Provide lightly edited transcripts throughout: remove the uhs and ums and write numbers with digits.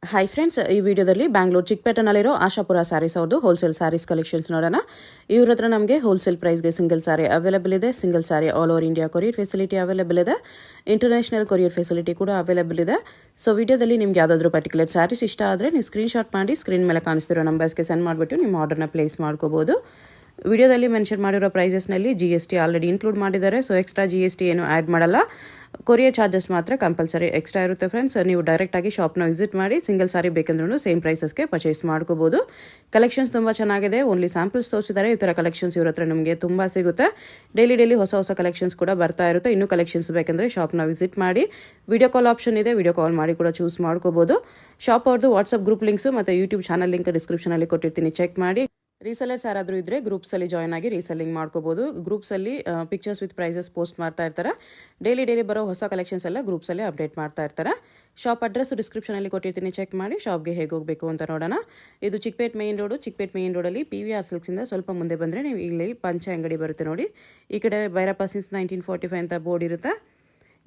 Hi friends, ಈ ವಿಡಿಯೋದಲ್ಲಿ ಬ್ಯಾಂಗ್ಳೂರು ಚಿಕ್ಕಪೇಟೆನಲ್ಲಿರೋ ಆಶಾಪುರ ಸ್ಯಾರೀಸ್ ಅವ್ರದ್ದು ಹೋಲ್ಸೇಲ್ ಸ್ಯಾರೀಸ್ ಕಲೆಕ್ಷನ್ಸ್ ನೋಡೋಣ. ಇವ್ರ ಹತ್ರ ನಮಗೆ ಹೋಲ್ಸೇಲ್ ಪ್ರೈಸ್ಗೆ ಸಿಂಗಲ್ ಸ್ಯಾರಿ ಅವೈಲೇಬಲ್ ಇದೆ. Single sari all over India courier facility available ಇದೆ. ಇಂಟರ್ನ್ಯಾಷನಲ್ ಕೊರಿಯರ್ ಫೆಸಿಲಿಟಿ ಕೂಡ ಅವೈಲೇಬಲ್ ಇದೆ. ಸೊ ವಿಡಿಯೋದಲ್ಲಿ ನಿಮ್ಗೆ ಯಾವುದಾದ್ರೂ ಪರ್ಟಿಕ್ಯುಲರ್ ಸ್ಯಾರೀಸ್ ಇಷ್ಟ ಆದರೆ ನೀವು ಸ್ಕ್ರೀನ್ಶಾಟ್ ಮಾಡಿ ಸ್ಕ್ರೀನ್ ಮೇಲೆ ಕಾಣಿಸ್ತಿರೋ ನಂಬರ್ಸ್ಗೆ ಸೆಂಡ್ ಮಾಡಿಬಿಟ್ಟು ನಿಮ್ಮ ಆರ್ಡರ್ನ ಪ್ಲೇಸ್ ಮಾಡ್ಕೋಬೋದು. ವಿಡಿಯೋದಲ್ಲಿ ಮೆನ್ಷನ್ ಮಾಡಿರೋ ಪ್ರೈಸಸ್ನಲ್ಲಿ GST ಆಲ್ರೆಡಿ ಇನ್ಕ್ಲೂಡ್ ಮಾಡಿದ್ದಾರೆ. ಸೊ ಎಕ್ಸ್ಟ್ರಾ GST ಏನು ಆ್ಯಡ್ ಮಾಡಲ್ಲ. ಕೊರಿಯರ್ ಚಾರ್ಜಸ್ ಮಾತ್ರ ಕಂಪಲ್ಸರಿ ಎಕ್ಸ್ಟ್ರಾ ಇರುತ್ತೆ ಫ್ರೆಂಡ್ಸ್. ನೀವು ಡೈರೆಕ್ಟಾಗಿ ಶಾಪ್ನ ವಿಸಿಟ್ ಮಾಡಿ ಸಿಂಗಲ್ ಸಾರಿ ಬೇಕಂದ್ರೂ ಸೇಮ್ ಪ್ರೈಸಸ್ಗೆ ಪರ್ಚೇಸ್ ಮಾಡ್ಕೋಬೋದು. ಕಲೆಕ್ಷನ್ಸ್ ತುಂಬ ಚೆನ್ನಾಗಿದೆ. ಓನ್ಲಿ ಸ್ಯಾಂಪಲ್ಸ್ ತೋರಿಸಿದ್ದಾರೆ. ಈ ಥರ ಕಲೆಕ್ಷನ್ಸ್ ಇವ್ರ ಹತ್ರ ನಿಮಗೆ ತುಂಬ ಸಿಗುತ್ತೆ. ಡೈಲಿ ಹೊಸ ಕಲೆಕ್ಷನ್ಸ್ ಕೂಡ ಬರ್ತಾ ಇರುತ್ತೆ. ಇನ್ನೂ ಕಲೆಕ್ಷನ್ಸ್ ಬೇಕಂದರೆ ಶಾಪ್ನ ವಿಸಿಟ್ ಮಾಡಿ. ವಿಡಿಯೋ ಕಾಲ್ ಆಪ್ಷನ್ ಇದೆ, ವಿಡಿಯೋ ಕಾಲ್ ಮಾಡಿ ಕೂಡ ಚೂಸ್ ಮಾಡ್ಕೋಬೋದು. ಶಾಪ್ ಅವ್ರದ್ದು ವಾಟ್ಸಪ್ ಗ್ರೂಪ್ ಲಿಂಕ್ಸು ಮತ್ತು ಯೂಟ್ಯೂಬ್ ಚಾನಲ್ ಲಿಂಕ್ ಡಿಸ್ಕ್ರಿಪ್ಷನಲ್ಲಿ ಕೊಟ್ಟಿರ್ತೀನಿ, ಚೆಕ್ ಮಾಡಿ. ರೀಸೆಲರ್ಸ್ ಯಾರಾದರೂ ಇದ್ದರೆ ಗ್ರೂಪ್ಸಲ್ಲಿ ಜಾಯ್ನ್ ಆಗಿ ರೀಸೆಲ್ಲಿಂಗ್ ಮಾಡ್ಕೋಬೋದು. ಗ್ರೂಪ್ಸಲ್ಲಿ ಪಿಕ್ಚರ್ಸ್ ವಿತ್ ಪ್ರೈಸಸ್ ಪೋಸ್ಟ್ ಮಾಡ್ತಾ ಇರ್ತಾರೆ. ಡೈಲಿ ಬರೋ ಹೊಸ ಕಲೆಕ್ಷನ್ಸ್ ಎಲ್ಲ ಗ್ರೂಪ್ಸಲ್ಲಿ ಅಪ್ಡೇಟ್ ಮಾಡ್ತಾ ಇರ್ತಾರೆ. ಶಾಪ್ ಅಡ್ರೆಸ್ ಡಿಸ್ಕ್ರಿಪ್ಷನಲ್ಲಿ ಕೊಟ್ಟಿರ್ತೀನಿ, ಚೆಕ್ ಮಾಡಿ. ಶಾಪ್ಗೆ ಹೇಗೆ ಹೋಗಬೇಕು ಅಂತ ನೋಡೋಣ. ಇದು Chickpet main road. Chickpet main ರೋಡಲ್ಲಿ PVR ಸಿಲ್ಕ್ಸಿಂದ ಸ್ವಲ್ಪ ಮುಂದೆ ಬಂದರೆ ನೀವು ಇಲ್ಲಿ ಪಂಚೆ ಅಂಗಡಿ ಬರುತ್ತೆ ನೋಡಿ. ಈ ಕಡೆ ಭೈರಪ್ಪ ಸಿನ್ಸ್ 1945 ಅಂತ ಬೋರ್ಡ್ ಇರುತ್ತೆ.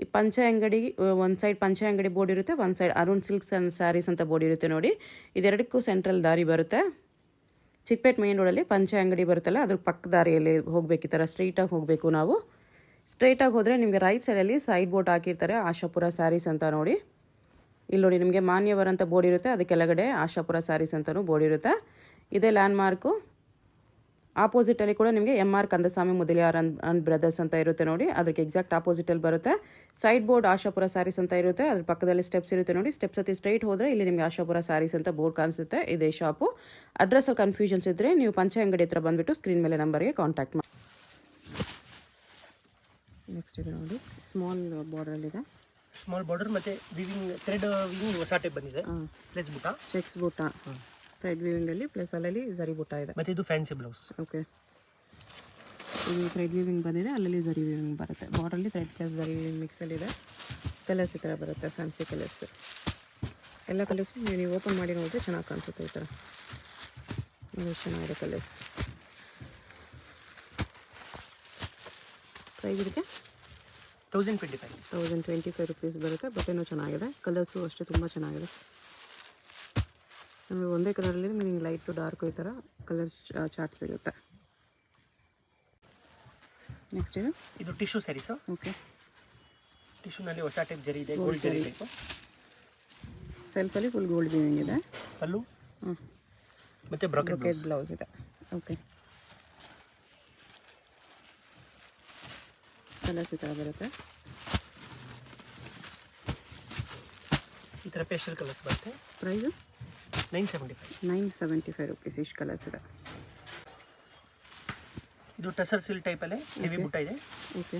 ಈ ಪಂಚೆ ಅಂಗಡಿ ಒಂದು ಸೈಡ್ ಪಂಚೆ ಅಂಗಡಿ ಬೋರ್ಡ್ ಇರುತ್ತೆ, ಒಂದು side Arun silks and sarees ಅಂತ ಬೋರ್ಡ್ ಇರುತ್ತೆ ನೋಡಿ. ಇದೆರಡಕ್ಕೂ ಸೆಂಟ್ರಲ್ ದಾರಿ ಬರುತ್ತೆ. ಚಿಕ್ಕಪೇಟೆ ಮೇನ್ ರೋಡಲ್ಲಿ ಪಂಚೆ ಅಂಗಡಿ ಬರುತ್ತಲ್ಲ, ಅದ್ರ ಪಕ್ಕ ದಾರಿಯಲ್ಲಿ ಹೋಗಬೇಕು. ಈ ಥರ ಸ್ಟ್ರೈಟಾಗಿ ಹೋಗಬೇಕು. ನಾವು ಸ್ಟ್ರೈಟಾಗಿ ಹೋದರೆ ನಿಮಗೆ ರೈಟ್ ಸೈಡಲ್ಲಿ ಸೈಡ್ ಬೋರ್ಡ್ ಹಾಕಿರ್ತಾರೆ, ಆಶಾಪುರ ಸ್ಯಾರೀಸ್ ಅಂತ ನೋಡಿ. ಇಲ್ಲಿ ನೋಡಿ ನಿಮಗೆ ಮಾನ್ಯವರ್ ಅಂತ ಬೋರ್ಡ್ ಇರುತ್ತೆ, ಅದಕ್ಕೆ ಕೆಳಗಡೆ ಆಶಾಪುರ ಸ್ಯಾರೀಸ್ ಅಂತಲೂ ಬೋರ್ಡ್ ಇರುತ್ತೆ. ಇದೇ ಲ್ಯಾಂಡ್ ಮಾರ್ಕು. ಆಪೋಸಿಟಲ್ಲಿ ಕೂಡ ನಿಮಗೆ MR Kandaswamy Mudaliar and brothers ಅಂತ ಇರುತ್ತೆ ನೋಡಿ. ಅದಕ್ಕೆ ಎಕ್ಸಾಕ್ಟ್ ಆಪೋಸಿಟಲ್ಲಿ ಬರುತ್ತೆ. ಸೈಡ್ ಬೋರ್ಡ್ ಆಶಾಪುರ ಸ್ಯಾರೀಸ್ ಅಂತ ಇರುತ್ತೆ, ಅದ್ರ ಪಕ್ಕದಲ್ಲಿ ಸ್ಟೆಪ್ಸ್ ಇರುತ್ತೆ ನೋಡಿ. ಸ್ಟೆಪ್ಸ್ ಹತ್ತಿ ಸ್ಟ್ರೈಟ್ ಹೋದರೆ ಇಲ್ಲಿ ನಿಮಗೆ ಆಶಾಪುರ ಸ್ಯಾರೀಸ್ ಅಂತ ಬೋರ್ಡ್ ಕಾಣಿಸುತ್ತೆ. ಇದೇ ಶಾಪು. ಅಡ್ರೆಸ್ ಕನ್ಫ್ಯೂಷನ್ಸ್ ಇದ್ದರೆ ನೀವು ಪಂಚೆ ಅಂಗಡಿ ಹತ್ರ ಬಂದುಬಿಟ್ಟು ಸ್ಕ್ರೀನ್ ಮೇಲೆ ನಂಬರ್ಗೆ ಕಾಂಟ್ಯಾಕ್ಟ್ ಮಾಡಿ. ನೆಕ್ಸ್ಟ್ ಇದೆ ನೋಡಿ, ಸ್ಮಾಲ್ ಬಾರ್ಡರಲ್ಲಿದೆ. ಸ್ಮಾಲ್ ಬಾರ್ಡರ್ ಮತ್ತು ವಿವಿಂಗ್ ಥ್ರೆಡ್ ವಿವಿಂಗ್ ಹೊಸ ಟೈಪ್ ಬಂದಿದೆ. ಪ್ಲಸ್ ಬುಟ್ಟ, ಚೆಕ್ಸ್ ಬುಟ್ಟ, ಥ್ರೆಡ್ ವಿವಿಂಗಲ್ಲಿ ಪ್ಲಸ್ ಅಲ್ಲಲ್ಲಿ ಜರಿ ಬುಟ್ಟ ಇದೆ. ಮತ್ತು ಇದು ಫ್ಯಾನ್ಸಿ ಬ್ಲೌಸ್. ಓಕೆ, ಇದು ಥ್ರೆಡ್ ವಿವಿಂಗ್ ಬಂದಿದೆ, ಅಲ್ಲಲ್ಲಿ ಜರಿ ವಿವಿಂಗ್ ಬರುತ್ತೆ. ಬಾರ್ಡರಲ್ಲಿ ಥ್ರೆಡ್ ಪ್ಲಸ್ ಜರಿ ವಿವಿಂಗ್ ಮಿಕ್ಸಲ್ಲಿದೆ. ಕಲರ್ಸ್ ಈ ಥರ ಬರುತ್ತೆ, ಫ್ಯಾನ್ಸಿ ಕಲರ್ಸ್. ಎಲ್ಲ ಕಲರ್ಸು ನೀವು ಓಪನ್ ಮಾಡಿ ನೋಡಿದ್ರೆ ಚೆನ್ನಾಗಿ ಕಾಣಿಸುತ್ತೆ. ಈ ಥರ ಚೆನ್ನಾಗಿದೆ ಕಲರ್ಸ್. ಪ್ರೈಸ್ ಇದಕ್ಕೆ 1025 ರುಪೀಸ್ ಬರುತ್ತೆ. ಬಟ್ಟೆನೂ ಚೆನ್ನಾಗಿದೆ, ಕಲರ್ಸು ಅಷ್ಟೇ ತುಂಬ ಚೆನ್ನಾಗಿದೆ. ನಮಗೆ ಒಂದೇ ಕಲರಲ್ಲಿ ನಿಮಗೆ ಲೈಟ್ ಟು ಡಾರ್ಕ್ ಈ ಥರ ಕಲರ್ಸ್ ಚಾರ್ಟ್ ಸಿಗುತ್ತೆ. ನೆಕ್ಸ್ಟ್ ಇದು ಟಿಶ್ಯೂ ಸ್ಯಾರೀಸ್. ಓಕೆ, ಟಿಶ್ಯೂನಲ್ಲಿ ಹೊಸ ಟೈಪ್ ಜರಿ ಇದೆ, ಗೋಲ್ಡ್ ಜರಿ ಟೈಪ್. ಸೆಲ್ಫಲ್ಲಿ ಫುಲ್ ಗೋಲ್ಡ್ ವೀವಿಂಗ್ ಇದೆ. ಪಲ್ಲು ಮತ್ತು ಬ್ರಾಕೆಟ್ ಬ್ಲೌಸ್ ಇದೆ. ಓಕೆ, ಕಲರ್ಸ್ ಈ ಥರ ಬರುತ್ತೆ. ಈ ಥರ ಪೇಸ್ಟಲ್ ಕಲರ್ಸ್ ಬರುತ್ತೆ. Price 975 rupees. ಇಷ್ಟು ಕಲರ್ಸ್ ಇದೆ. ಇದು ಟಸರ್ ಸಿಲ್ಕ್ ಟೈಪಲ್ಲೇ ಹೆವಿ ಬುಟ್ಟ ಇದೆ. ಓಕೆ,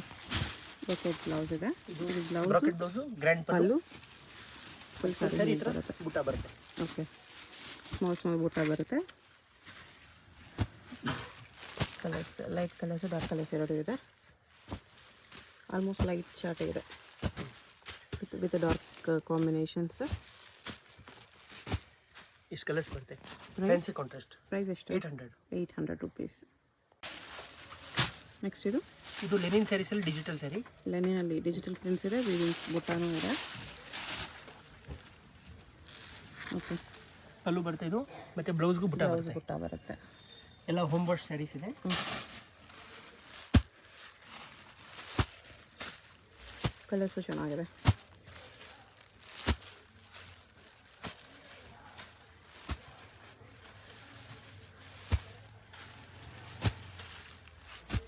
ಬ್ರಾಕೆಟ್ ಬ್ಲೌಸ್ ಇದೆ. ಇದು brocade blouse, grand pallu, full saree ಈ ಥರ ಬುಟ್ಟ ಬರುತ್ತೆ. ಓಕೆ, ಸ್ಮಾಲ್ ಬುಟ್ಟ ಬರುತ್ತೆ. Colours light colours dark colours ಎರಡು ಇದೆ. ಆಲ್ಮೋಸ್ಟ್ ಲೈಟ್ ಚಾರ್ಟ್ ಇದೆ ವಿತ್ ಡಾರ್ಕ್ ಕಾಂಬಿನೇಷನ್ಸ್. ಇಷ್ಟು ಕಲರ್ಸ್ ಬರುತ್ತೆ. Fancy contrast. ಪ್ರೈಸ್ ಎಷ್ಟು? 800 ರುಪೀಸ್. ನೆಕ್ಸ್ಟ್ ಇದು ಲೆನಿನ್ ಸ್ಯಾರೀಸಲ್ಲಿ ಡಿಜಿಟಲ್ ಸ್ಯಾರಿ. ಲೆನಿನಲ್ಲಿ ಡಿಜಿಟಲ್ ಪ್ರಿಂಟ್ಸ್ ಇದೆ, ವಿವಿಂಗ್ಸ್ ಬುಟ್ಟಾನೂ ಇದೆ. ಓಕೆ, ಪಲ್ಲು ಬರುತ್ತೆ ಇದು, ಮತ್ತು ಬ್ಲೌಸ್ಗೂ ಬುಟ್ಟ ಬರುತ್ತೆ. ಎಲ್ಲ ಹೋಮ್ ವಾಶ್ ಸ್ಯಾರೀಸ್ ಇದೆ. ಕಲರ್ಸು ಚೆನ್ನಾಗಿದೆ.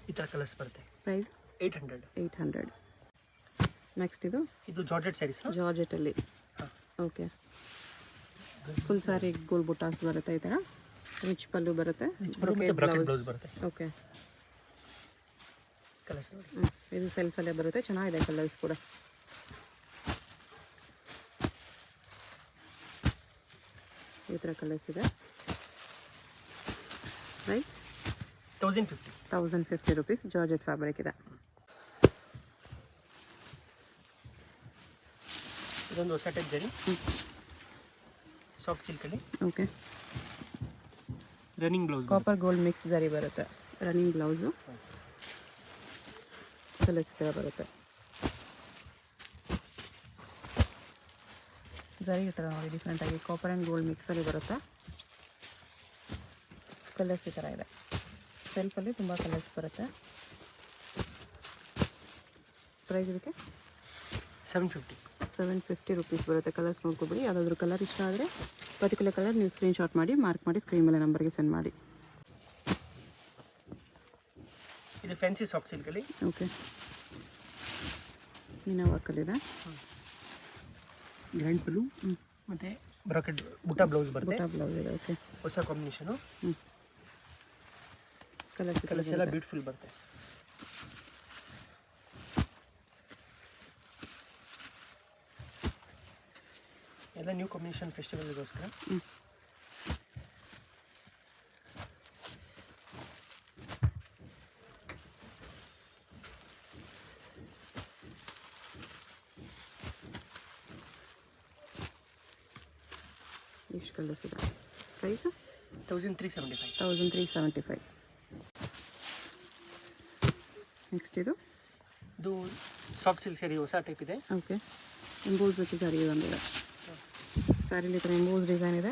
ಈ ಥರ ಕಲರ್ಸ್ ಬರುತ್ತೆ. ಪ್ರೈಸ್ 800. ನೆಕ್ಸ್ಟ್ ಇದು ಜಾರ್ಜೆಟ್ ಸ್ಯಾರೀಸ್. ಜಾರ್ಜೆಟಲ್ಲಿ. ಓಕೆ, ಫುಲ್ ಸಾರಿ ಗೋಲ್ ಬುಟ್ಟಾಸ್ ಬರುತ್ತೆ. ಈ ಥರ ರಿಚ್ ಪಲ್ಲು ಬರುತ್ತೆ, ಬ್ರಾಕೆಟ್ ಬ್ಲೌಸ್ ಬರುತ್ತೆ. ಓಕೆ, ಕಲರ್ಸ್ ನೋಡಿ. ಇದು ಸೆಲ್ಫಲ್ಲೇ ಬರುತ್ತೆ, ಚೆನ್ನಾಗಿದೆ ಕಲರ್ಸ್ ಕೂಡ. ಈ ಥರ ಕಲರ್ಸ್ ಇದೆ. Price 1050 rupees. ಜಾರ್ಜೆಟ್ ಫ್ಯಾಬ್ರಿಕ್ ಇದೆ. ಇದೊಂದು ಹೊಸ ಟೈಪ್ ಜರಿ, ಸಾಫ್ಟ್ ಸಿಲ್ಕಲ್ಲಿ. Okay, running blouse, copper gold mix zari ಬರುತ್ತೆ. ರನ್ನಿಂಗ್ ಬ್ಲೌಸು, ಕಲರ್ಸ್ ಈ ಥರ ಬರುತ್ತೆ. ಜರಿ ಈ ಥರ ನೋಡಿ ಡಿಫ್ರೆಂಟಾಗಿ ಕಾಪರ್ ಆ್ಯಂಡ್ ಗೋಲ್ಡ್ ಮಿಕ್ಸಲ್ಲಿ ಬರುತ್ತೆ. ಕಲರ್ಸ್ ಈ ಥರ ಇದೆ. ಸೆಲ್ಫಲ್ಲಿ ತುಂಬ ಕಲರ್ಸ್ ಬರುತ್ತೆ. ಪ್ರೈಸ್ ಇದಕ್ಕೆ 750 ರುಪೀಸ್ ಬರುತ್ತೆ. ಕಲರ್ಸ್ ನೋಡ್ಕೊಬಿಡಿ. ಯಾವುದಾದ್ರೂ ಕಲರ್ ಇಷ್ಟ ಆದರೆ ಪರ್ಟಿಕ್ಯುಲರ್ ಕಲರ್ ನೀವು ಸ್ಕ್ರೀನ್ಶಾಟ್ ಮಾಡಿ ಮಾರ್ಕ್ ಮಾಡಿ ಸ್ಕ್ರೀನ್ ಮೇಲೆ ನಂಬರ್ಗೆ ಸೆಂಡ್ ಮಾಡಿ. ಇದು ಫ್ಯಾನ್ಸಿ ಸಾಫ್ಟ್ ಸಿಲ್ಕಲ್ಲಿ. ಓಕೆ, ಮೀನಾ ವರ್ಕಲ್ಲಿದೆ. ಗ್ರ್ಯಾಂಡ್ ಪಲ್ಲು ಮತ್ತು ಬ್ರಾಕೆಟ್ ಬುಟ್ಟ ಬ್ಲೌಸ್ ಬರುತ್ತೆ. ಬುಟ್ಟ ಬ್ಲೌಸ್ ಇದೆ. ಓಕೆ, ಹೊಸ ಕಾಂಬಿನೇಷನು. ಕಲರ್ಸ್ ಎಲ್ಲ ಬ್ಯೂಟಿಫುಲ್ ಬರುತ್ತೆ. ಎಲ್ಲ ನ್ಯೂ ಕಾಂಬಿನೇಷನ್ ಫೆಸ್ಟಿವಲ್ಗೋಸ್ಕರ. ಎಷ್ಟು ಕಲರ್ಸ್ ಇದೆ. ಪ್ರೈಸು 1375. ನೆಕ್ಸ್ಟ್ ಇದು ಸಾಫ್ಟ್ ಸಿಲ್ಕ್ ಸ್ಯಾರಿ ಹೊಸ ಟೈಪ್ ಇದೆ. ಓಕೆ, ಎಂಬೋಸ್ ವಿತ್ ಸ್ಯಾರಿ ಬಂದಿದೆ. ಸ್ಯಾರಿಲಿ ಈ ಥರ ಎಂಬೋಸ್ ಡಿಸೈನ್ ಇದೆ.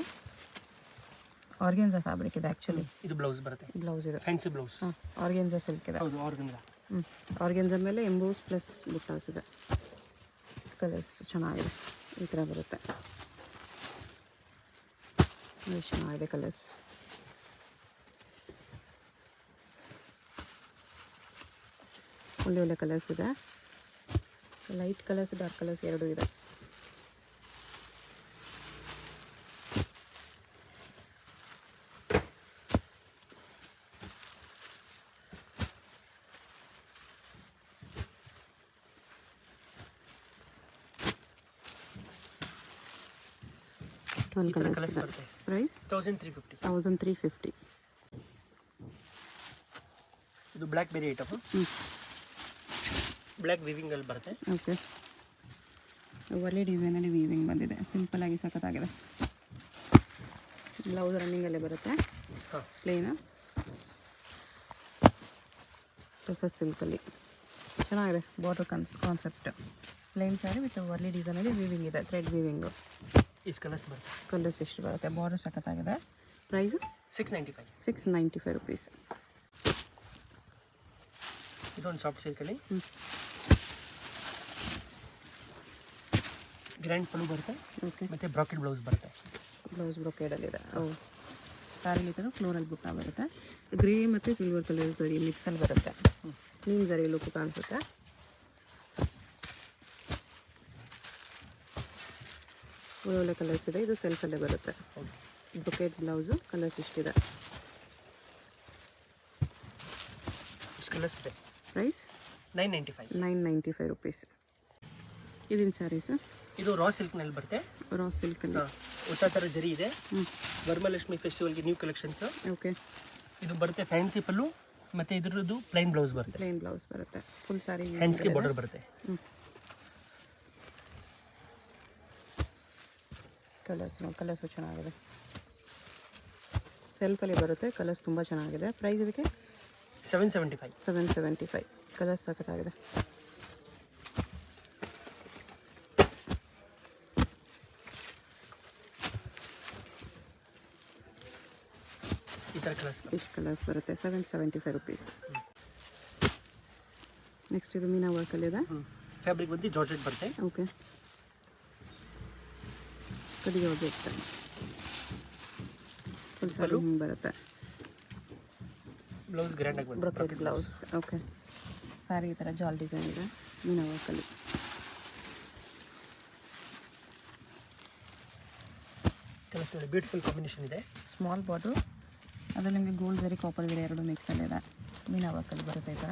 ಆರ್ಗೆನ್ಜಾ ಫ್ಯಾಬ್ರಿಕ್ ಇದೆ ಆ್ಯಕ್ಚುಲಿ. ಇದು ಬ್ಲೌಸ್ ಬರುತ್ತೆ. ಬ್ಲೌಸ್ ಇದೆ, ಫ್ಯಾನ್ಸಿ ಬ್ಲೌಸ್. ಆರ್ಗೆನ್ಜಾ ಸಿಲ್ಕ್ ಇದೆ. ಹೌದು, ಆರ್ಗನ್ಜಾ. ಆರ್ಗೆನ್ಜಾ ಮೇಲೆ ಎಂಬೋಸ್ ಪ್ಲಸ್ ಬುಟ್ಟಾಸ್ ಇದೆ. ಕಲರ್ಸ್ ಚೆನ್ನಾಗಿದೆ. ಈ ಥರ ಬರುತ್ತೆ. ಎಷ್ಟು ಚೆನ್ನಾಗಿದೆ ಕಲರ್ಸ್. ಒಳ್ಳೆ ಕಲರ್ಸ್ ಇದೆ. ಲೈಟ್ ಕಲರ್ಸ್, ಡಾರ್ಕ್ ಕಲರ್ಸ್ ಎರಡೂ ಇದೆ. ಕಲರ್ಸ್ ಬರುತ್ತೆ. ಪ್ರೈಸ್ 1350. ಇದು ಬ್ಲ್ಯಾಕ್ ಬೇರೆ ಐಟಮ್. ಬ್ಲ್ಯಾಕ್ ವಿವಿಂಗ್ ಅಲ್ಲಿ ಬರುತ್ತೆ. ಓಕೆ, ಒಳ್ಳೆ ಡಿಸೈನಲ್ಲಿ ವೀವಿಂಗ್ ಬಂದಿದೆ. ಸಿಂಪಲ್ ಆಗಿ ಸಖತ್ತಾಗಿದೆ. ಬ್ಲೌಸ್ ರನ್ನಿಂಗಲ್ಲೇ ಬರುತ್ತೆ. ಪ್ಲೇನ್ ಹೊಸ ಸಿಲ್ಕಲ್ಲಿ ಚೆನ್ನಾಗಿದೆ. Border concept. Plain saree with ಒಳ್ಳೆ ಡಿಸೈನಲ್ಲಿ ವೀವಿಂಗ್ ಇದೆ. Thread weaving. ಇಷ್ಟು ಕಲರ್ಸ್ ಬರುತ್ತೆ. ಕಲರ್ಸ್ ಎಷ್ಟು ಬರುತ್ತೆ. ಬಾರ್ಡರ್ ಸಖತ್ತಾಗಿದೆ. Price 695 rupees. ಇದೊಂದು ಸಾಫ್ಟ್ ಸಿಲ್ಕಲ್ಲಿ ಗ್ರ್ಯಾಂಡ್ ಪಲ್ಲು ಬರುತ್ತೆ. ಓಕೆ, ಮತ್ತು ಬ್ರಾಕೆಟ್ ಬ್ಲೌಸ್ ಬರುತ್ತೆ. ಬ್ಲೌಸ್ ಬ್ರೊಕೇಡಲ್ಲಿದೆ. ಸ್ಯಾರಿಲಿ ಈ ಥರ ಫ್ಲೋರಲ್ ಬುಟ್ಟ ಬರುತ್ತೆ. ಗ್ರೇ ಮತ್ತು ಸಿಲ್ವರ್ ಕಲರ್ ಜರಿ ಮಿಕ್ಸಲ್ಲಿ ಬರುತ್ತೆ. ನೀನು ಜರಿ ಲುಕ್ ಕಾಣಿಸುತ್ತೆ. ಒಳ್ಳೆ ಕಲರ್ಸ್ ಇದೆ. ಇದು ಸೆಲ್ಫಲ್ಲೇ ಬರುತ್ತೆ. Brocade blouse. ಕಲರ್ಸ್ ಇಷ್ಟಿದೆ. ಇಷ್ಟು ಕಲರ್ಸ್ ಇದೆ. Price 995 rupees. ಇದಿನ ಸ್ಯಾರೀಸು. ಇದು ರಾ ಸಿಲ್ಕ್ನಲ್ಲಿ ಬರುತ್ತೆ. ರಾ ಸಿಲ್ಕಲ್ಲಿ ಹೊಸ ಥರ ಜರಿ ಇದೆ. ವರಮಹಾಲಕ್ಷ್ಮಿ ಫೆಸ್ಟಿವಲ್ಗೆ ನ್ಯೂ ಕಲೆಕ್ಷನ್ಸ್. ಓಕೆ, ಇದು ಬರುತ್ತೆ ಫ್ಯಾನ್ಸಿ ಪಲ್ಲು ಮತ್ತು ಇದ್ರದ್ದು ಪ್ಲೈನ್ ಬ್ಲೌಸ್ ಬರುತ್ತೆ. ಪ್ಲೇನ್ ಬ್ಲೌಸ್ ಬರುತ್ತೆ. ಫುಲ್ ಸ್ಯಾರಿ ಹ್ಯಾಂಡ್ಸ್ಗೆ ಬಾರ್ಡರ್ ಬರುತ್ತೆ. ಕಲರ್ಸು ಚೆನ್ನಾಗಿದೆ. ಸೆಲ್ಫಲ್ಲಿ ಬರುತ್ತೆ. ಕಲರ್ಸ್ ತುಂಬ ಚೆನ್ನಾಗಿದೆ. ಪ್ರೈಸ್ ಇದಕ್ಕೆ 775. ಕಲರ್ಸ್ ಸಖತ್ತಾಗಿದೆ. ಈ ಥರ ಕಲರ್ಸ್ ಇಷ್ಟು ಕಲರ್ಸ್ ಬರುತ್ತೆ. 775 ರುಪೀಸ್. ನೆಕ್ಸ್ಟ್ ಇದು ಮೀನಾ ವರ್ಕಲ್ಲಿದೆ. ಫ್ಯಾಬ್ರಿಕ್ ಬಂದು ಜಾರ್ಜೆಟ್ ಬರುತ್ತೆ. ಓಕೆ, ಕಡಿ ಜಾರ್ಜೆಟ್. ಫುಲ್ ಸ್ಯಾರಿ ಹಿಂಗೆ ಬರುತ್ತೆ. ಬ್ಲೌಸ್ ಗ್ರ್ಯಾಂಡ್ ಆಗಿ ಬರುತ್ತೆ. Brocade blouse. ಓಕೆ, ಸ್ಯಾರಿ ಈ ಥರ ಜಾಲ್ ಡಿಸೈನ್ ಇದೆ ಮೀನಾ ವರ್ಕಲ್ಲಿ. ಕಲರ್ಸ್ ನೋಡಿ, ಬ್ಯೂಟಿಫುಲ್ ಕಾಂಬಿನೇಷನ್ ಇದೆ. ಸ್ಮಾಲ್ ಬಾರ್ಡ್ರು, ಅದರಲ್ಲಿ ನಿಮಗೆ ಗೋಲ್ಡ್ ವೆರಿ ಕಾಪರ್ ವೇರೆ ಎರಡು ಮಿಕ್ಸಲ್ಲಿದೆ. ಮೀನಾ ವರ್ಕಲ್ಲಿ ಬರುತ್ತೆ. ಈ ಥರ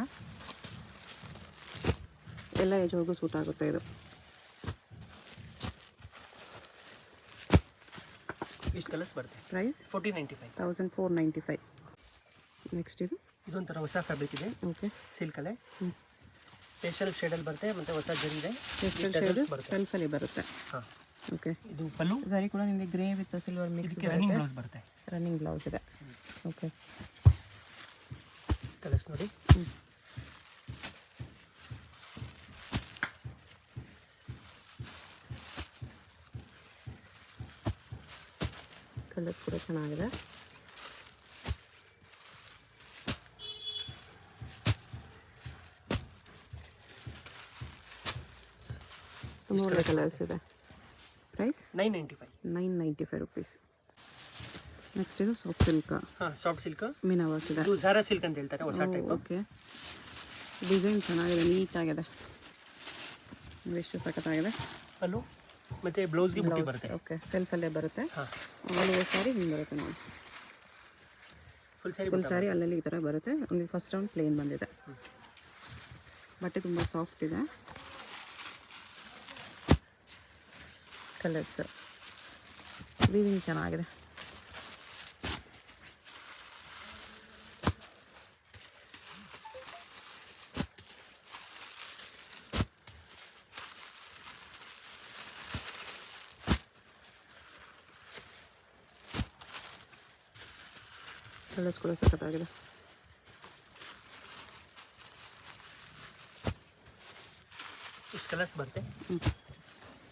ಎಲ್ಲ ಏಜ್ವರೆಗೂ ಸೂಟ್ ಆಗುತ್ತೆ. ಇದು ಇಷ್ಟು ಕಲರ್ಸ್ ಬರುತ್ತೆ. ಪ್ರೈಸ್ 1495. ನೆಕ್ಸ್ಟ್ ಇದೊಂಥರ ಹೊಸ ಫ್ಯಾಬ್ರಿಕ್ ಇದೆ. ಓಕೆ, ಸಿಲ್ಕಲ್ಲೇ ಪೇಸ್ಟಲ್ ಶೇಡಲ್ಲಿ ಬರುತ್ತೆ. ಮತ್ತು ಹೊಸ ಜರಿ ಇದೆ. ಸೆಲ್ಫಲ್ಲಿ ಬರುತ್ತೆ. ಹಾಂ, ಓಕೆ. ಇದು ಪಲ್ಲು. ಜರಿ ಕೂಡ ನಿಮಗೆ grey with silver mix running blouse ಬರುತ್ತೆ. ರನ್ನಿಂಗ್ ಬ್ಲೌಸ್ ಇದೆ. ಓಕೆ, ಕಲರ್ಸ್ ನೋಡಿ. ಕಲರ್ಸ್ ಕೂಡ ಚೆನ್ನಾಗಿದೆ. ತುಂಬ ಒಳ್ಳೆ ಕಲರ್ಸ್ ಇದೆ. Price 995 rupees. ನೆಕ್ಸ್ಟ್ ಇದು soft silk. Soft silk meena work ಇದೆ. ಇದು ಝಾರಾ ಸಿಲ್ಕ್ ಅಂತ ಹೇಳ್ತಾರೆ, ಹೊಸ ಟೈಪ್. ಓಕೆ, ಡಿಸೈನ್ ಚೆನ್ನಾಗಿದೆ, ನೀಟಾಗಿದೆ, ಎಷ್ಟು ಸಖತ್ತಾಗಿದೆ. ಅಲ್ಲೂ ಮತ್ತೆ ಬ್ಲೌಸ್ಗೆ ಬುಟ್ಟಿ ಬರುತ್ತೆ. ಓಕೆ, ಸೆಲ್ಫಲ್ಲೇ ಬರುತ್ತೆ. ಆಲ್ ಓವರ್ ಸ್ಯಾರಿ ಹಿಂಗೆ ಬರುತ್ತೆ ನೋಡಿ. ಫುಲ್ ಸ್ಯಾರಿ ಅಲ್ಲಲ್ಲಿ ಈ ಥರ ಬರುತ್ತೆ. ಒಂದು ಫಸ್ಟ್ ರೌಂಡ್ ಪ್ಲೇನ್ ಬಂದಿದೆ. ಬಟ್ಟೆ ತುಂಬ ಸಾಫ್ಟ್ ಇದೆ. ಕಲರ್ಸ್ ವೀವಿಂಗ್ ಚೆನ್ನಾಗಿದೆ. ಕಲರ್ಸ್ ಕೂಡ ಸಖತ್ತಾಗಿದೆ. ಇಷ್ಟು ಕಲರ್ಸ್ ಬರುತ್ತೆ.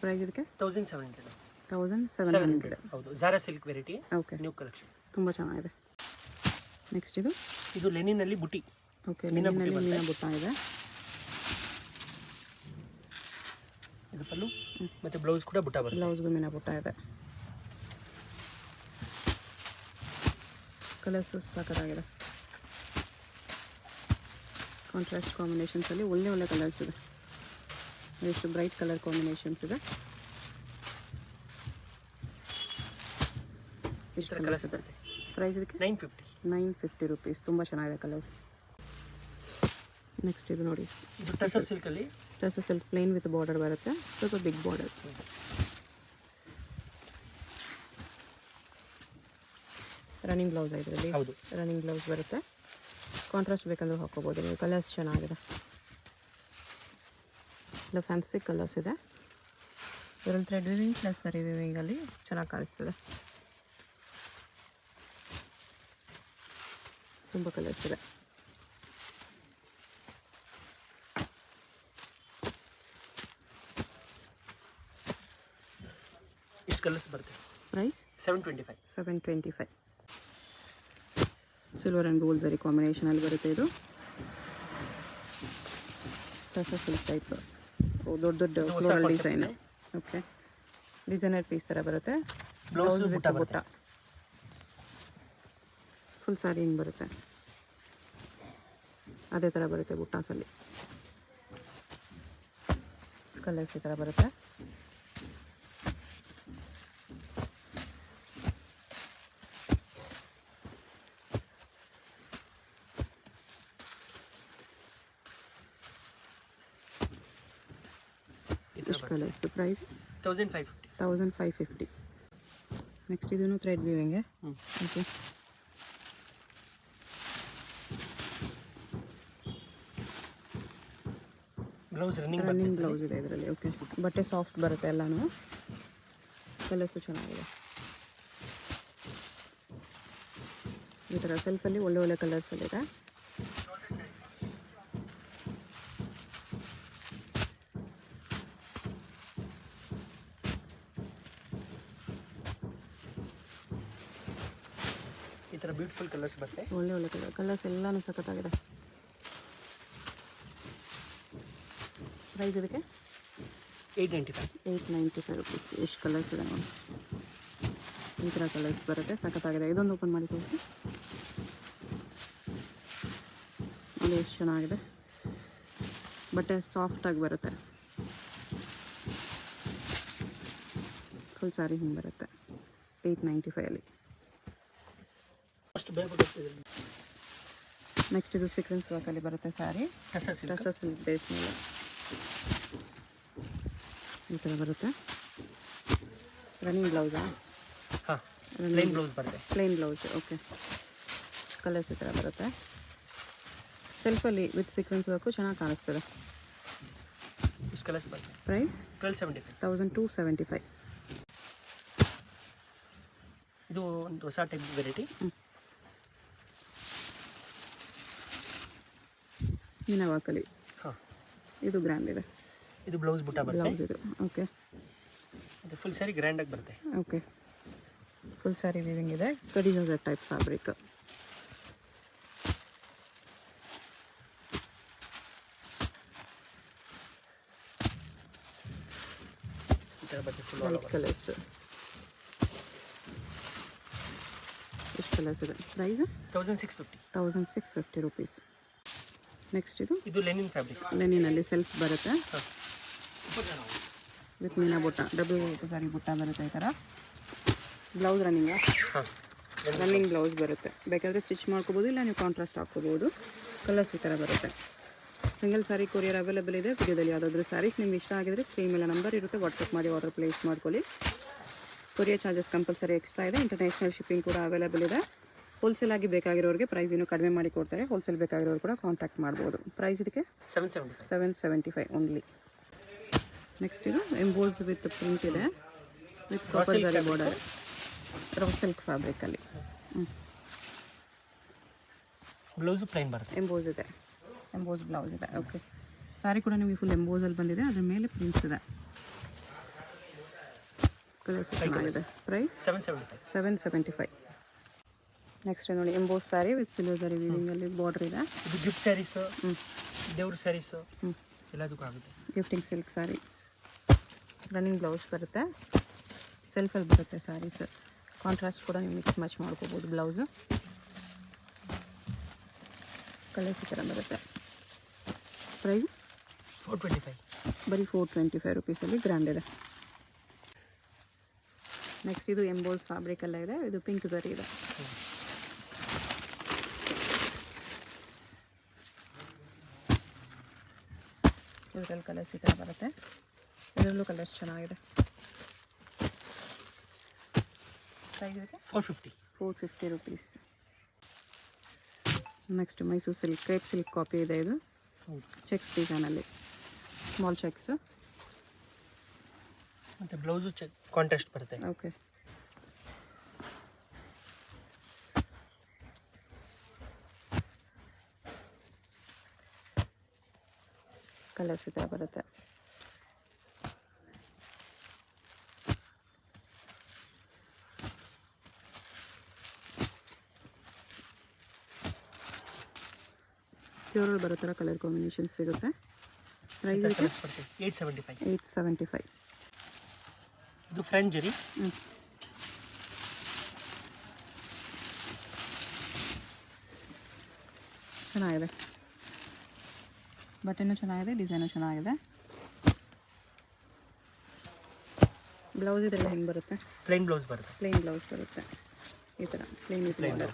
ಪ್ರೈಸ್ ಇದಕ್ಕೆ 1700. 1700. ಹೌದು, Zara silk variety. Okay, new collection, ತುಂಬ ಚೆನ್ನಾಗಿದೆ. ನೆಕ್ಸ್ಟ್ ಇದು ಲೆನಿನಲ್ಲಿ ಬುಟ್ಟಿ. ಓಕೆ, ಲೆನಿನಲ್ಲಿ ಮೀನಾ ಬುಟ್ಟ ಇದೆ. ಇದು ಪಲ್ಲು ಮತ್ತೆ ಬ್ಲೌಸ್ ಕೂಡ ಬುಟ್ಟ ಬರುತ್ತೆ. ಬ್ಲೌಸ್ಗೂ ಮೀನಾ ಬುಟ್ಟ ಇದೆ. ಕಲರ್ಸ್ ಸಖತ್ತಾಗಿದೆ. ಕಾಂಟ್ರಾಸ್ಟ್ ಕಾಂಬಿನೇಷನ್ಸಲ್ಲಿ ಒಳ್ಳೆ ಕಲರ್ಸ್ ಇದೆ. ಎಷ್ಟು ಬ್ರೈಟ್ ಕಲರ್ ಕಾಂಬಿನೇಷನ್ಸ್ ಇದೆ. ಇಷ್ಟು ಕಲರ್ಸ್ ಬರುತ್ತೆ. ಪ್ರೈಸ್ ಇದಕ್ಕೆ 950 ರುಪೀಸ್. ತುಂಬ ಚೆನ್ನಾಗಿದೆ ಕಲರ್ಸ್. ನೆಕ್ಸ್ಟ್ ಇದು ನೋಡಿ, ಇದು ಟಸರ್ ಸಿಲ್ಕಲ್ಲಿ. Tussar silk plain with border ಬರುತ್ತೆ, ಸ್ವಲ್ಪ ಬಿಗ್ ಬಾರ್ಡರ್. ರನ್ನಿಂಗ್ ಬ್ಲೌಸ್ ಇದರಲ್ಲಿ. ಹೌದು, ರನ್ನಿಂಗ್ ಬ್ಲೌಸ್ ಬರುತ್ತೆ. ಕಾಂಟ್ರಾಸ್ಟ್ ಬೇಕಂದ್ರೂ ಹಾಕೋಬೋದು ನೀವು. ಕಲರ್ಸ್ ಚೆನ್ನಾಗಿದೆ, ಇಲ್ಲ ಫ್ಯಾನ್ಸಿ ಕಲರ್ಸ್ ಇದೆ. ಇದರಲ್ಲಿ ಥ್ರೆಡ್ ವಿವಿಂಗ್ ಪ್ಲಸ್ ಸರಿ ವಿವಿಂಗಲ್ಲಿ ಚೆನ್ನಾಗಿ ಕಾಣಿಸ್ತದೆ. ತುಂಬ ಕಲರ್ಸ್ ಇದೆ. ಇಷ್ಟು ಕಲರ್ಸ್ ಬರುತ್ತೆ. ಪ್ರೈಸ್ 725. ಸಿಲ್ವರ್ ಆ್ಯಂಡ್ ಗೋಲ್ಡ್ ಜರಿ ಕಾಂಬಿನೇಷನಲ್ಲಿ ಬರುತ್ತೆ ಇದು. ಟಸರ್ ಸಿಲ್ಕ್ ಟೈಪ್, ದೊಡ್ಡ floral design. Okay, designer piece ಥರ ಬರುತ್ತೆ. Blouse with butta. Full saree ಹಿಂಗೆ ಬರುತ್ತೆ, ಅದೇ ಥರ ಬರುತ್ತೆ ಬುಟ್ಟಾಸಲ್ಲಿ. ಕಲರ್ಸ್ ಈ ಥರ ಬರುತ್ತೆ. ಎಷ್ಟು ಕಲರ್ಸ್? ಪ್ರೈಸ್ 1550. ನೆಕ್ಸ್ಟ್ ಇದೂ ಥ್ರೆಡ್ ವೀವಿಂಗೆ. ಓಕೆ, ರನ್ನಿಂಗ್ ಬ್ಲೌಸ್ ಇದೆ ಇದರಲ್ಲಿ. ಓಕೆ, ಬಟ್ಟೆ ಸಾಫ್ಟ್ ಬರುತ್ತೆ ಎಲ್ಲನೂ. ಕಲರ್ಸು ಚೆನ್ನಾಗಿದೆ. ಈ ಥರ ಸೆಲ್ಫಲ್ಲಿ ಒಳ್ಳೆ ಕಲರ್ಸಲ್ಲಿದೆ. ಈ ಥರ ಬ್ಯೂಟಿಫುಲ್ ಕಲರ್ಸ್ ಬರುತ್ತೆ. ಒಳ್ಳೆ ಕಲರ್ಸ್ ಎಲ್ಲನೂ ಸಖತ್ತಾಗಿದೆ. ಪ್ರೈಸ್ ಇದಕ್ಕೆ 895 ರುಪೀಸ್. ಎಷ್ಟು ಕಲರ್ಸ್ ಇದೆ ನೋಡಿ. ಈ ಥರ ಕಲರ್ಸ್ ಬರುತ್ತೆ, ಸಖತ್ತಾಗಿದೆ. ಇದೊಂದು ಓಪನ್ ಮಾಡಿ ತೋರಿಸಿ. ಅದು ಎಷ್ಟು ಚೆನ್ನಾಗಿದೆ. ಬಟ್ಟೆ ಸಾಫ್ಟಾಗಿ ಬರುತ್ತೆ. ಫುಲ್ ಸ್ಯಾರಿ ಹಿಂಗೆ ಬರುತ್ತೆ. 895 ನೆಕ್ಸ್ಟ್ ಇದು ಸೀಕ್ವೆನ್ಸ್ ವರ್ಕಲ್ಲಿ ಬರುತ್ತೆ ಸ್ಯಾರಿ. ಟಸರ್ ಸಿಲ್ಕ್ ಬೇಸ್ ಮೇಲೆ ಈ ಥರ ಬರುತ್ತೆ. ರನ್ನಿಂಗ್ ಬ್ಲೌಸಾ? ಪ್ಲೇನ್ ಬ್ಲೌಸ್ ಬರುತ್ತೆ. Plain blouse. ಓಕೆ, ಕಲರ್ಸ್ ಈ ಥರ ಬರುತ್ತೆ. ಸೆಲ್ಫಲ್ಲಿ ವಿತ್ ಸೀಕ್ವೆನ್ಸ್ ವರ್ಕು ಚೆನ್ನಾಗಿ ಕಾಣಿಸ್ತದೆ. ಇಷ್ಟು ಕಲರ್ಸ್ ಬರುತ್ತೆ. ಪ್ರೈಸ್ 1275. ಇದು ಒಂದು ಹೊಸ ಟೈಪ್ ವೆರೈಟಿ. ಮೀನಾ ವರ್ಕಲ್ಲಿ. ಇದು ಗ್ರ್ಯಾಂಡ್ ಇದೆ. ಇದು ಬ್ಲೌಸ್ ಬುಟ್ಟ ಬರುತ್ತೆ. ಬ್ಲೌಸ್ ಇದು. ಓಕೆ, ಇದು ಫುಲ್ ಸ್ಯಾರಿ ಗ್ರ್ಯಾಂಡಾಗಿ ಬರುತ್ತೆ. ಓಕೆ, ಫುಲ್ ಸ್ಯಾರಿ ವೀವಿಂಗ್ ಇದೆ. ಕಡಿ georgette type fabric. White colours. ಎಷ್ಟು ಕಲರ್ಸ್ ಇದೆ? Price 1650 rupees. ನೆಕ್ಸ್ಟ್ ಇದು ಲೆನಿನ್ ಫ್ಯಾಬ್ರಿಕ್. ಲೆನಿನಲ್ಲಿ ಸೆಲ್ಫ್ ಬರುತ್ತೆ ವಿತ್ ಮೀನಾ ಬುಟ್ಟ, ಡಬಲ್ ಸಾರಿ ಬುಟ್ಟ ಬರುತ್ತೆ ಈ ಥರ. ಬ್ಲೌಸ್ ರನ್ನಿಂಗ್ ಬ್ಲೌಸ್ ಬರುತ್ತೆ. ಬೇಕಾದರೆ ಸ್ಟಿಚ್ ಮಾಡ್ಕೋಬೋದು, ಇಲ್ಲ ನೀವು ಕಾಂಟ್ರಾಸ್ಟ್ ಹಾಕ್ಕೋಬೋದು. ಕಲರ್ಸ್ ಈ ಥರ ಬರುತ್ತೆ. ಸಿಂಗಲ್ ಸ್ಯಾರಿ ಕೊರಿಯರ್ ಅವೈಲೇಬಲ್ ಇದೆ. ವಿಡಿಯೋದಲ್ಲಿ ಯಾವುದಾದ್ರೂ ಸ್ಯಾರೀಸ್ ನಿಮ್ಗೆ ಇಷ್ಟ ಆಗಿದ್ರೆ ಸ್ಕ್ರೀನ್ ಮೇಲೆ ನಂಬರ್ ಇರುತ್ತೆ, ವಾಟ್ಸಪ್ ಮಾಡಿ ಆರ್ಡರ್ ಪ್ಲೇಸ್ ಮಾಡ್ಕೊಳ್ಳಿ. ಕೊರಿಯರ್ ಚಾರ್ಜಸ್ ಕಂಪಲ್ಸರಿ ಎಕ್ಸ್ಟ್ರಾ ಇದೆ. ಇಂಟರ್ನ್ಯಾಷನಲ್ ಶಿಪ್ಪಿಂಗ್ ಕೂಡ ಅವೈಲೇಬಲ್ ಇದೆ. ಹೋಲ್ಸೇಲ್ ಆಗಿ ಬೇಕಾಗಿರೋರಿಗೆ ಪ್ರೈಸ್ ಇನ್ನೂ ಕಡಿಮೆ ಮಾಡಿ ಕೊಡ್ತಾರೆ. ಹೋಲ್ಸೇಲ್ ಬೇಕಾಗಿರೋರು ಕೂಡ ಕಾಂಟ್ಯಾಕ್ಟ್ ಮಾಡ್ಬೋದು. ಪ್ರೈಸ್ ಇದಕ್ಕೆ 775 ಓನ್ಲಿ. ನೆಕ್ಸ್ಟ್ ಇದು ಎಂಬೋಸ್ ವಿತ್ ಪ್ರಿಂಟ್ ಇದೆ, with copper zari border, raw silk ಫ್ಯಾಬ್ರಿಕಲ್ಲಿ. ಬ್ಲೌಸ್ ಪ್ಲೈನ್ ಬರುತ್ತೆ. ಎಂಬೋಸ್ ಇದೆ, ಎಂಬೋಸ್ ಬ್ಲೌಸ್ ಇದೆ. ಓಕೆ, ಸ್ಯಾರಿ ಕೂಡ ನಿಮಗೆ ಫುಲ್ ಎಂಬೋಸಲ್ಲಿ ಬಂದಿದೆ, ಅದ್ರ ಮೇಲೆ ಪ್ರಿಂಟ್ಸ್ ಇದೆ. ಕಲರ್ಸ್ ಚೆನ್ನಾಗಿದೆ. ಪ್ರೈಸ್ 775. ನೆಕ್ಸ್ಟ್ ನೋಡಿ ಎಂಬೋಸ್ ಸ್ಯಾರಿ ವಿತ್ ಸಿಲ್ವರ್ ಜರಿ ವೀವಿಂಗಲ್ಲಿ ಬಾರ್ಡರ್ ಇದೆ. ಇದು ಗಿಫ್ಟ್ ಸ್ಯಾರೀಸ್, ದೇವ್ರ ಸ್ಯಾರೀಸ್ ಎಲ್ಲದಕ್ಕೂ ಆಗುತ್ತೆ. Gifting silk sari, running blouse ಬರುತ್ತೆ, ಸೆಲ್ಫಲ್ಲಿ ಬರುತ್ತೆ ಸ್ಯಾರೀಸ್. ಕಾಂಟ್ರಾಸ್ಟ್ ಕೂಡ ನೀವು ಮಿಕ್ಸ್ ಮ್ಯಾಚ್ ಮಾಡ್ಕೋಬೋದು ಬ್ಲೌಸು. ಕಲರ್ಸ್ ಈ ಥರ ಬರುತ್ತೆ. ಪ್ರೈಸ್ 425. ಬರೀ 425 ರೂಪೀಸಲ್ಲಿ ಗ್ರ್ಯಾಂಡ್ ಇದೆ. ನೆಕ್ಸ್ಟ್ ಇದು ಎಂಬೋಸ್ ಫ್ಯಾಬ್ರಿಕ್ ಎಲ್ಲ ಇದೆ. ಇದು ಪಿಂಕ್ ಜರಿ ಇದೆ. ಇದರಲ್ಲಿ ಕಲರ್ಸ್ ಈ ಥರ ಬರುತ್ತೆ. ಇದರಲ್ಲೂ ಕಲರ್ಸ್ ಚೆನ್ನಾಗಿದೆ. ಪ್ರೈಸ್ ಇದಕ್ಕೆ 450 rupees. Next Mysuru silk, crepe silk copy ಇದೆ. ಇದು ಚೆಕ್ಸ್ ಡಿಸೈನಲ್ಲಿ, ಸ್ಮಾಲ್ ಚೆಕ್ಸ್ ಮತ್ತು ಬ್ಲೌಸು ಕಾಂಟ್ರಾಸ್ಟ್ ಬರುತ್ತೆ. ಓಕೆ, ಕಲರ್ಸ್ ಈ ಥರ ಬರುತ್ತೆ. ಪ್ಯೂರಲ್ಲಿ ಬರೋ ಥರ ಕಲರ್ ಕಾಂಬಿನೇಷನ್ ಸಿಗುತ್ತೆ. ಪ್ರೈಸ್ 875. ಇದು ಫ್ರೆಂಚ್ ಜರಿ. ಚೆನ್ನಾಗಿದೆ, ಬಟನ್ನು ಚೆನ್ನಾಗಿದೆ, ಡಿಸೈನು ಚೆನ್ನಾಗಿದೆ. ಬ್ಲೌಸ್ ಇದೆಲ್ಲ ಹೆಂಗೆ ಬರುತ್ತೆ? ಪ್ಲೇನ್ ಬ್ಲೌಸ್ ಬರುತ್ತೆ. ಪ್ಲೇನ್ ಬ್ಲೌಸ್ ಬರುತ್ತೆ ಈ ಥರ, ಪ್ಲೇನ್ ವಿತ್ ಬಾರ್ಡರ್.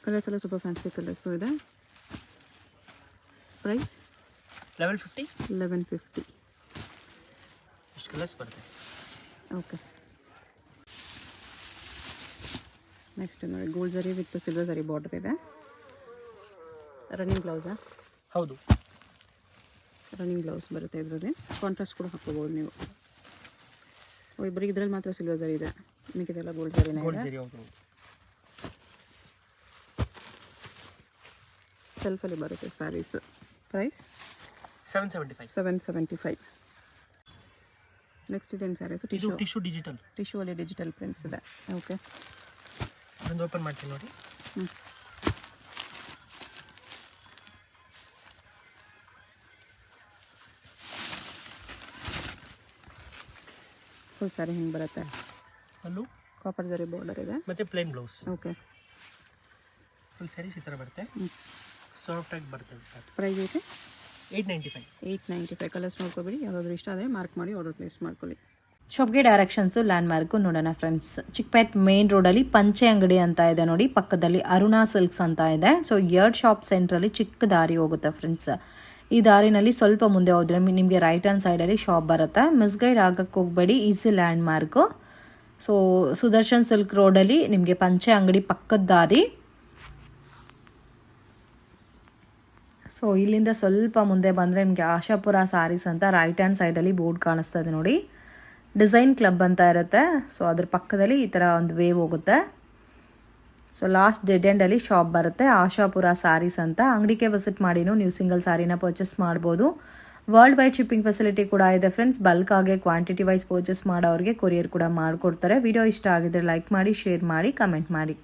ಕಲರ್ಸ್ ಎಲ್ಲ ಸೂಪರ್ ಫ್ಯಾನ್ಸಿ ಕಲರ್ಸು ಇದೆ. ಪ್ರೈಸ್ 1150. ಇಷ್ಟು ಕಲರ್ಸ್ ಬರುತ್ತೆ. ಓಕೆ, ನೆಕ್ಸ್ಟ್ ನೋಡಿ ಗೋಲ್ಡ್ ಜರಿ ವಿತ್ ಸಿಲ್ವರ್ ಜರಿ ಬಾರ್ಡರ್ ಇದೆ. ರನ್ನಿಂಗ್ ಬ್ಲೌಸಾ? ಹೌದು, ರನ್ನಿಂಗ್ ಬ್ಲೌಸ್ ಬರುತ್ತೆ. ಇದರಲ್ಲಿ ಕಾಂಟ್ರಾಸ್ಟ್ ಕೂಡ ಹಾಕ್ಕೋಬೋದು ನೀವು. ಇಬ್ಬರಿಗೆ ಇದರಲ್ಲಿ ಮಾತ್ರ ಸಿಲ್ವರ್ ಜರಿ ಇದೆ, ಮಿಕ್ಕಿದೆಲ್ಲ ಗೋಲ್ಡ್ ಜರಿನೇ ಇದೆ. ಸೆಲ್ಫಲ್ಲಿ ಬರುತ್ತೆ ಸ್ಯಾರೀಸ್. ಪ್ರೈಸ್ 775. ನೆಕ್ಸ್ಟ್ ಇದೇನು ಸ್ಯಾರೀಸ್? ಟಿಶ್ಯೂ ಡಿಜಿಟಲ್, ಟಿಶ್ಯೂ ಅಲ್ಲಿ ಡಿಜಿಟಲ್ ಪ್ರಿಂಟ್ಸ್ ಇದೆ. ಓಕೆ, ಒಂದು ಓಪನ್ ಮಾಡ್ತೀನಿ ನೋಡಿ. ಫುಲ್ ಸ್ಯಾರಿ ಹಿಂಗೆ ಬರುತ್ತೆ. ಅಲ್ಲೂ ಕಾಪರ್ ಜರಿ ಬಾರ್ಡರ್ ಇದೆ, ಮತ್ತೆ plain blouse. Okay, full sarees ಈ ಥರ ಬರುತ್ತೆ. ಸಾಫ್ಟ್ ಆಗಿ ಬರುತ್ತೆ. ಪ್ರೈಸ್ ಐತೆ 895. ಕಲರ್ಸ್ ನೋಡ್ಕೊಬೇಡಿ, ಯಾವುದಾದ್ರು ಇಷ್ಟ ಆದರೆ ಮಾರ್ಕ್ ಮಾಡಿ ಆರ್ಡರ್ ಪ್ಲೇಸ್ ಮಾಡ್ಕೊಳ್ಳಿ. ಶಾಪ್ಗೆ ಡೈರೆಕ್ಷನ್ಸು ಲ್ಯಾಂಡ್ ಮಾರ್ಕು ನೋಡೋಣ ಫ್ರೆಂಡ್ಸ್. ಚಿಕ್ಕಪೇಟ್ ಮೇನ್ ರೋಡಲ್ಲಿ ಪಂಚೆ ಅಂಗಡಿ ಅಂತ ಇದೆ ನೋಡಿ, ಪಕ್ಕದಲ್ಲಿ ಅರುಣಾ ಸಿಲ್ಕ್ಸ್ ಅಂತ ಇದೆ. ಸೊ 2 ಶಾಪ್ ಸೆಂಟ್ರಲ್ಲಿ ಚಿಕ್ಕ ದಾರಿ ಹೋಗುತ್ತೆ ಫ್ರೆಂಡ್ಸ್. ಈ ದಾರಿನಲ್ಲಿ ಸ್ವಲ್ಪ ಮುಂದೆ ಹೋದರೆ ನಿಮಗೆ ರೈಟ್ ಹ್ಯಾಂಡ್ ಸೈಡಲ್ಲಿ ಶಾಪ್ ಬರುತ್ತೆ. ಮಿಸ್ಗೈಡ್ ಆಗಕ್ಕೆ ಹೋಗಬೇಡಿ, easy land mark. So Sudarshan silk ರೋಡಲ್ಲಿ ನಿಮಗೆ ಪಂಚೆ ಅಂಗಡಿ ಪಕ್ಕದ ದಾರಿ. ಸೊ ಇಲ್ಲಿಂದ ಸ್ವಲ್ಪ ಮುಂದೆ ಬಂದರೆ ನಿಮಗೆ ಆಶಾಪುರ ಸ್ಯಾರೀಸ್ ಅಂತ ರೈಟ್ ಹ್ಯಾಂಡ್ ಸೈಡಲ್ಲಿ ಬೋರ್ಡ್ ಕಾಣಿಸ್ತಾ ಇದೆ ನೋಡಿ. ಡಿಸೈನ್ ಕ್ಲಬ್ ಅಂತ ಇರುತ್ತೆ. ಸೊ ಅದ್ರ ಪಕ್ಕದಲ್ಲಿ ಈ ಥರ ಒಂದು ವೇವ್ ಹೋಗುತ್ತೆ. ಸೊ ಲಾಸ್ಟ್ ಡೆಡ್ ಎಂಡಲ್ಲಿ ಶಾಪ್ ಬರುತ್ತೆ, ಆಶಾಪುರ ಸ್ಯಾರೀಸ್ ಅಂತ. ಅಂಗಡಿಗೆ ವಿಸಿಟ್ ಮಾಡಿನೂ ನೀವು ಸಿಂಗಲ್ ಸ್ಯಾರಿನ ಪರ್ಚೇಸ್ ಮಾಡ್ಬೋದು. ವರ್ಲ್ಡ್ ವೈಡ್ ಶಿಪ್ಪಿಂಗ್ ಫೆಸಿಲಿಟಿ ಕೂಡ ಇದೆ ಫ್ರೆಂಡ್ಸ್. ಬಲ್ಕ್ ಆಗಿ ಕ್ವಾಂಟಿಟಿ ವೈಸ್ ಪರ್ಚೇಸ್ ಮಾಡೋರಿಗೆ ಕೊರಿಯರ್ ಕೂಡ ಮಾಡಿಕೊಡ್ತಾರೆ. ವಿಡಿಯೋ ಇಷ್ಟ ಆಗಿದ್ರೆ ಲೈಕ್ ಮಾಡಿ, ಶೇರ್ ಮಾಡಿ, ಕಮೆಂಟ್ ಮಾಡಿ.